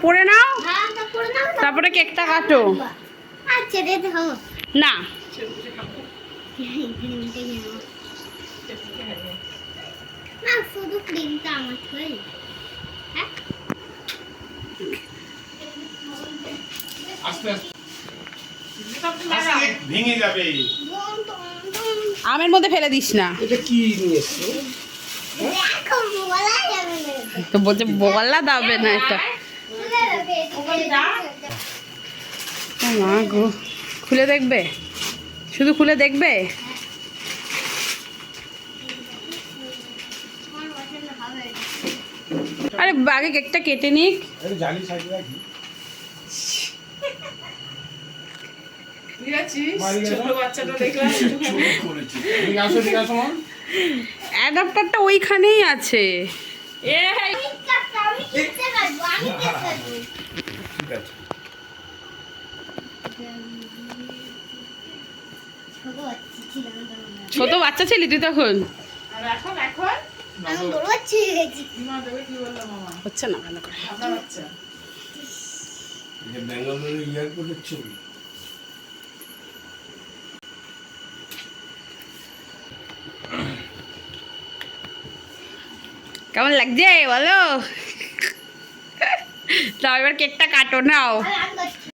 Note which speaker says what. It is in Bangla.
Speaker 1: পরে নাও, তারপরে কেকটা কাটো। না
Speaker 2: শুধু ক্রিমটা আমার হয়ে
Speaker 3: ভেঙে যাবে।
Speaker 1: আমের মধ্যে ফেলে দিস না।
Speaker 3: এটা কি নিয়ে এসছো?
Speaker 1: তো বলছে বলা যাবে না এটা। ও মা গো, খুলে দেখবে? শুধু খুলে দেখবে? আরে আগে কেকটা কেটে নিক।
Speaker 3: জালি সাইড রাখি।
Speaker 1: অ্যাডাপ্টারটা ওইখানেই আছে। ছোট বাচ্চা ছিলি তুই তখন? হচ্ছে না কেন করে?
Speaker 3: ব্যাঙ্গালোরের এয়ারপোর্টের ছবি।
Speaker 1: কেমন লাগছে বলো? তাও এবার কেকটা কাটো নাও।